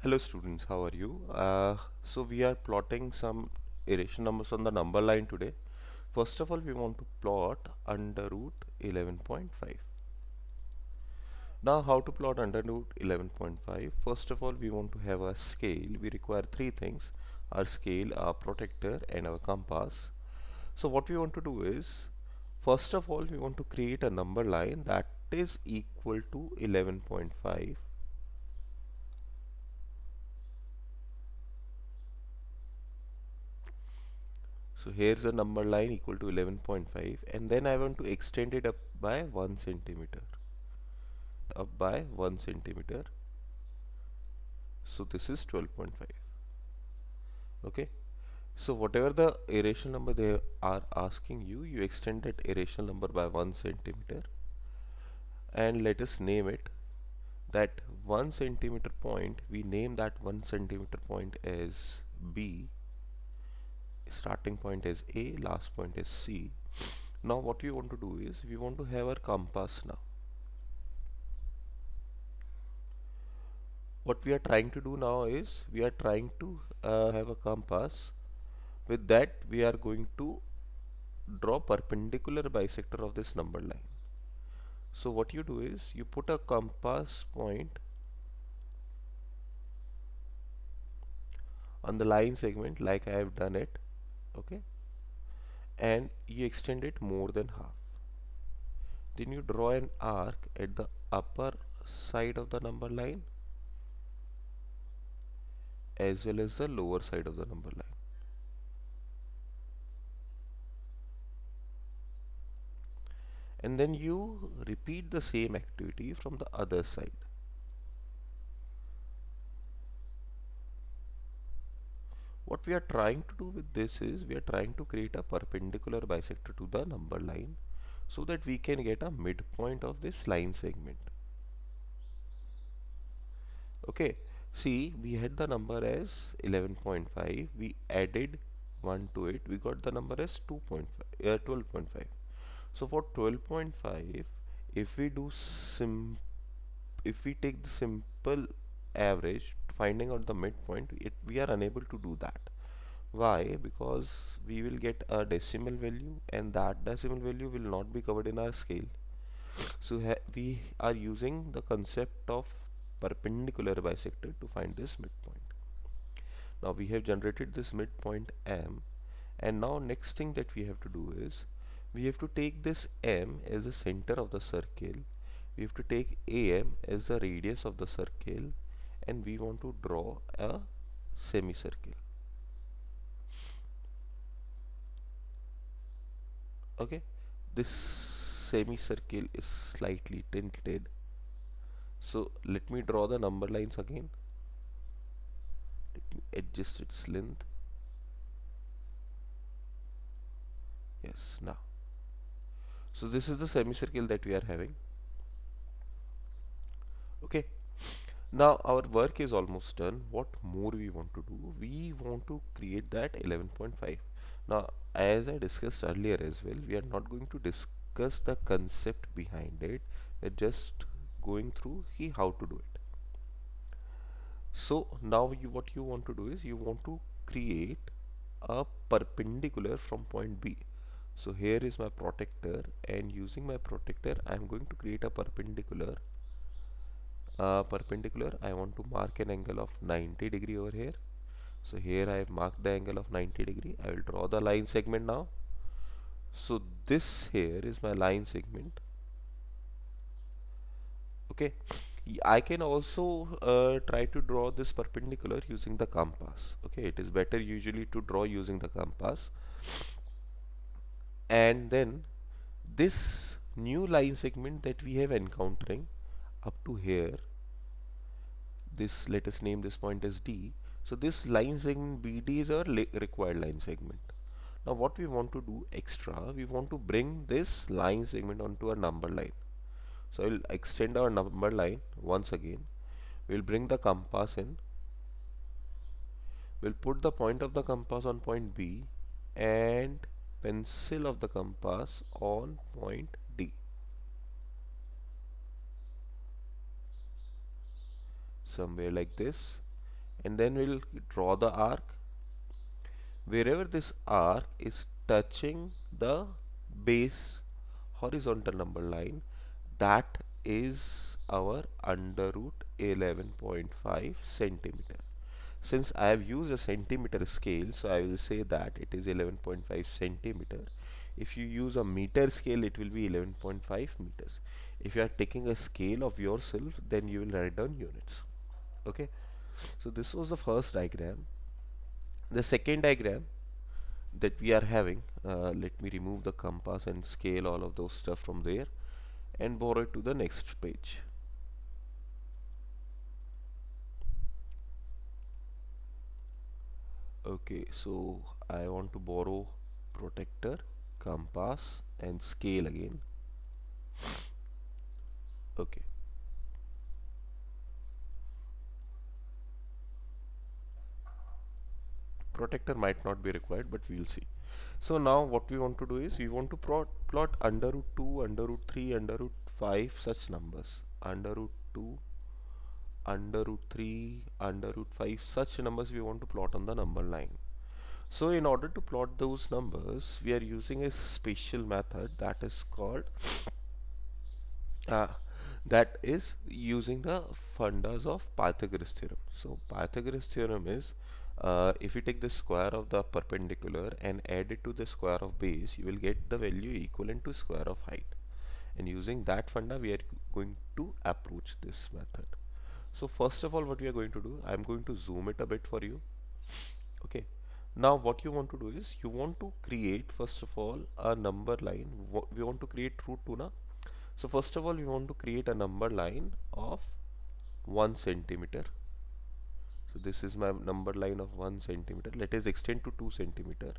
Hello students, how are you? So we are plotting some irrational numbers on the number line today. First of all, we want to plot under root 11.5. Now how to plot under root 11.5? First of all, we want to have a scale. We require three things: our scale, our protector and our compass. So what we want to do is, first of all, we want to create a number line that is equal to 11.5. So here's a number line equal to 11.5, and then I want to extend it up by 1 centimeter. Up by 1 centimeter. So this is 12.5. Okay. So whatever the irrational number they are asking you, you extend that irrational number by 1 centimeter, and let us name it that 1 centimeter point. We name that 1 centimeter point as B. Starting point is A, last point is C. Now what we want to do is we want to have our compass now. What we are trying to do now is we are trying to have a compass. With that we are going to draw perpendicular bisector of this number line. So what you do is you put a compass point on the line segment like I have done it, okay, and you extend it more than half. Then you draw an arc at the upper side of the number line as well as the lower side of the number line. And then you repeat the same activity from the other side. What we are trying to do with this is we are trying to create a perpendicular bisector to the number line so that we can get a midpoint of this line segment. Okay, see, we had the number as 11.5, we added 1 to it, we got the number as 12.5. So for 12.5, if we do if we take the simple average finding out the midpoint, we are unable to do that. Why? Because we will get a decimal value and that decimal value will not be covered in our scale. So we are using the concept of perpendicular bisector to find this midpoint. Now we have generated this midpoint M, and now next thing that we have to do is we have to take this M as the center of the circle, we have to take AM as the radius of the circle, and we want to draw a semicircle. Okay, this semicircle is slightly tilted, so let me draw the number lines again. Let me adjust its length. Yes, now, so this is the semicircle that we are having. Okay, now our work is almost done. What more we want to do? We want to create that 11.5. Now, as I discussed earlier as well, we are not going to discuss the concept behind it. We're just going through how to do it. So now what you want to do is you want to create a perpendicular from point B. So here is my protector, and using my protector I am going to create a perpendicular. I want to mark an angle of 90 degree over here. So here I have marked the angle of 90 degree. I will draw the line segment now. So this here is my line segment. Okay, I can also try to draw this perpendicular using the compass. Okay, it is better usually to draw using the compass. And then this new line segment that we have encountering up to here, this, let us name this point as D. So this line segment BD is our required line segment. Now what we want to do extra, we want to bring this line segment onto a number line. So I will extend our number line once again. We will bring the compass in. We'll put the point of the compass on point B and pencil of the compass on point D. Somewhere like this. and then we'll draw the arc. Wherever this arc is touching the base horizontal number line, that is our under root 11.5 centimeter. Since I have used a centimeter scale, so I will say that it is 11.5 centimeter. If you use a meter scale, it will be 11.5 meters. If you are taking a scale of yourself, then you will write down units. Okay, so this was the first diagram. The second diagram that we are having, let me remove the compass and scale all of those stuff from there and borrow it to the next page. Okay, so I want to borrow protector, compass and scale again. Okay, protector might not be required, but we'll see. So now what we want to do is we want to plot under root 2, under root 3, under root 5 such numbers. Under root 2, under root 3, under root 5 such numbers we want to plot on the number line. So in order to plot those numbers, we are using a special method that is called uh, that is using the fundas of Pythagoras theorem. So Pythagoras theorem is, if you take the square of the perpendicular and add it to the square of base, you will get the value equivalent to square of height. And using that funda, we are going to approach this method. So first of all, what we are going to do, I am going to zoom it a bit for you. Okay. Now what you want to do is you want to create first of all a number line. We want to create root 2 na. So first of all we want to create a number line of 1 centimeter. So this is my number line of 1 centimeter. Let us extend to 2 centimeter.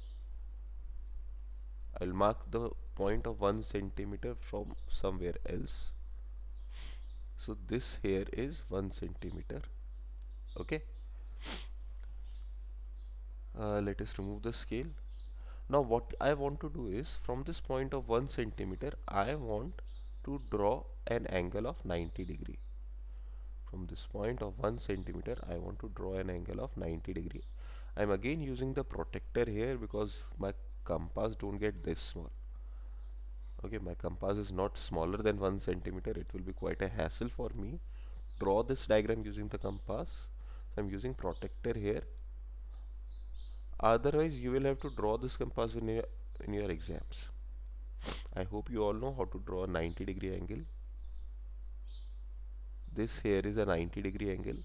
I'll mark the point of 1 centimeter from somewhere else. So this here is 1 centimeter. Okay. Let us remove the scale. Now what I want to do is from this point of 1 centimeter I want to draw an angle of 90 degree. From this point of 1 centimeter I want to draw an angle of 90 degree. I am again using the protector here because my compass don't get this small. Okay, my compass is not smaller than 1 centimeter. It will be quite a hassle for me. Draw this diagram using the compass. So I am using protector here. Otherwise you will have to draw this compass in your exams. I hope you all know how to draw a 90 degree angle. This here is a 90 degree angle.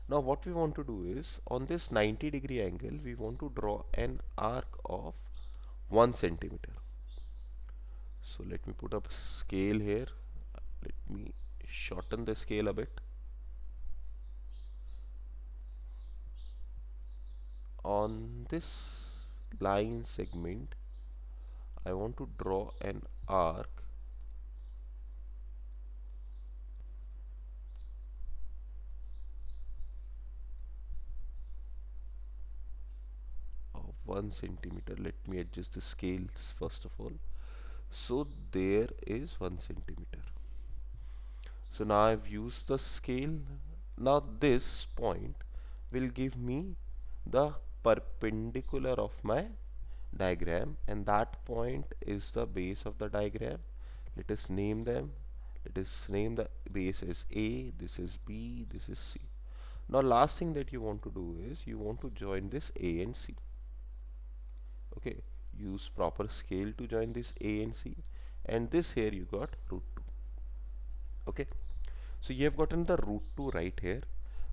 Now what we want to do is on this 90 degree angle we want to draw an arc of 1 centimeter. So let me put up scale here. Let me shorten the scale a bit. On this line segment I want to draw an arc of 1 centimeter. Let me adjust the scales first of all. So there is 1 centimeter. So now I've used the scale. Now this point will give me the perpendicular of my diagram, and that point is the base of the diagram. Let us name them. Let us name the base as A, this is B, this is C. Now last thing that you want to do is you want to join this A and C. Okay, use proper scale to join this A and C, and this here you got root 2. Okay, so you have gotten the root 2 right here.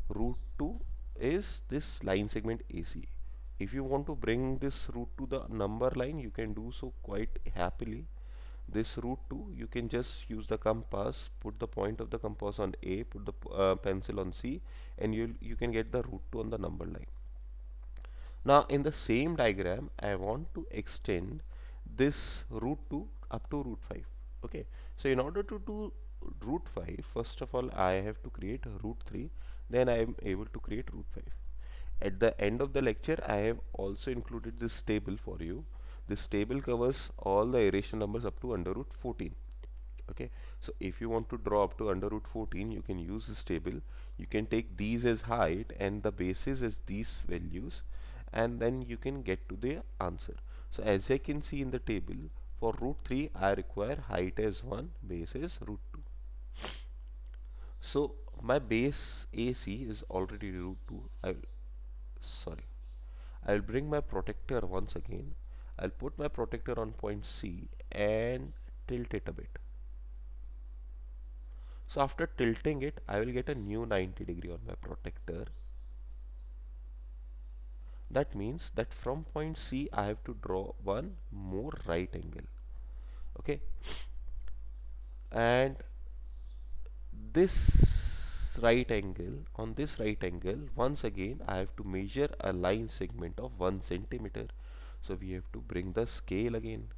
Root 2 is this line segment AC. If you want to bring this root to the number line, you can do so quite happily. This root 2, you can just use the compass, put the point of the compass on A, put the pencil on C, and you can get the root 2 on the number line. Now in the same diagram I want to extend this root 2 up to root 5. Okay, so in order to do root 5, first of all I have to create root 3, then I am able to create root 5. At the end of the lecture I have also included this table for you. This table covers all the irrational numbers up to under root 14. Okay, so if you want to draw up to under root 14, you can use this table. You can take these as height and the bases as these values, and then you can get to the answer. So as I can see in the table, for root 3 I require height as 1, base is root 2. So my base AC is already root 2. Sorry, I'll bring my protector once again. I'll put my protector on point C and tilt it a bit. So after tilting it, I will get a new 90 degree on my protector. That means that from point C I have to draw one more right angle. Okay, and this right angle, on this right angle, once again I have to measure a line segment of 1 centimeter. So we have to bring the scale again,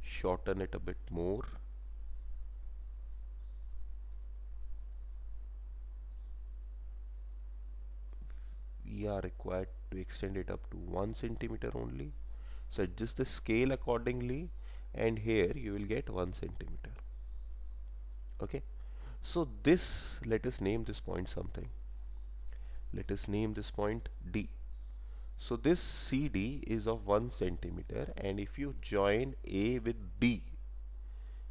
shorten it a bit more. We are required to extend it up to 1 centimeter only. So adjust the scale accordingly, and here you will get 1 centimeter. Okay, so this, let us name this point something. Let us name this point D. So this CD is of 1 centimeter, and if you join A with D,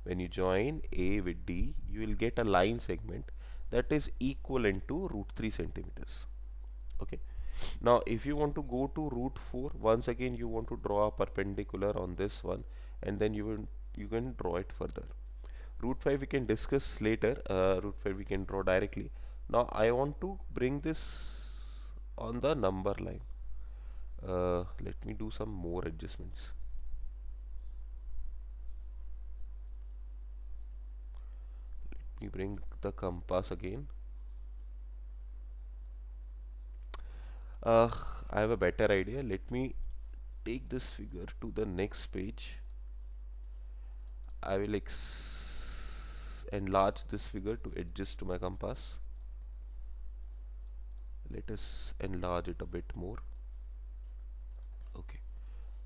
when you join A with D, you will get a line segment that is equivalent to root 3 centimeters. Okay, now if you want to go to root 4, once again you want to draw a perpendicular on this one, and then you can draw it further. Root 5 we can discuss later. Root 5 we can draw directly. Now I want to bring this on the number line. Let me do some more adjustments. Let me bring the compass again. uh, I have a better idea. Let me take this figure to the next page. I will enlarge this figure to adjust to my compass. Let us enlarge it a bit more. Okay,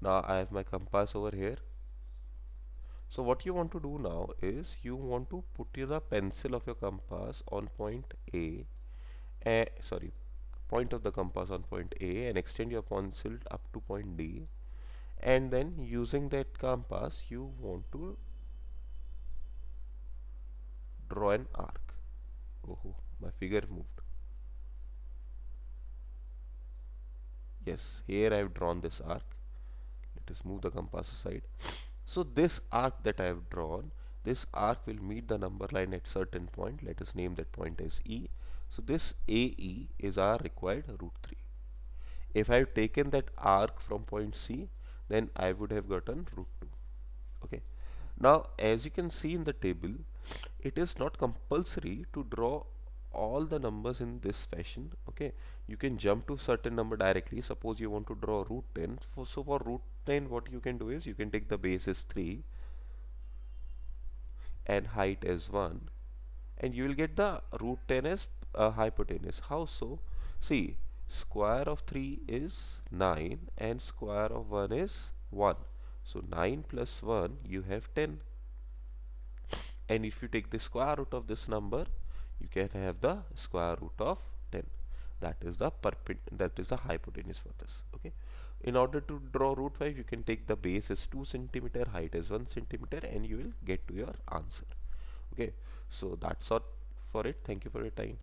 now I have my compass over here. So what you want to do now is you want to put the pencil of your compass on point A, sorry, point of the compass on point A, and extend your pencil up to point D, and then using that compass you want to draw an arc. Oh, my figure moved. Yes, here I have drawn this arc. Let us move the compass aside. So this arc that I have drawn, this arc will meet the number line at certain point. Let us name that point as E. So this AE is our required root 3. If I have taken that arc from point C, then I would have gotten root 2. Okay. Now as you can see in the table, it is not compulsory to draw all the numbers in this fashion. Okay, you can jump to certain number directly. Suppose you want to draw root 10. So for root 10, what you can do is you can take the base as 3 and height as 1, and you will get the root 10 as hypotenuse. How so? See, square of 3 is 9 and square of 1 is 1. So 9 plus 1, you have 10. And if you take the square root of this number, you can have the square root of 10. That is the hypotenuse for this. Okay, in order to draw root 5, you can take the base as 2 centimeter, height as 1 centimeter, and you will get to your answer. Okay, so that's all for it. Thank you for your time.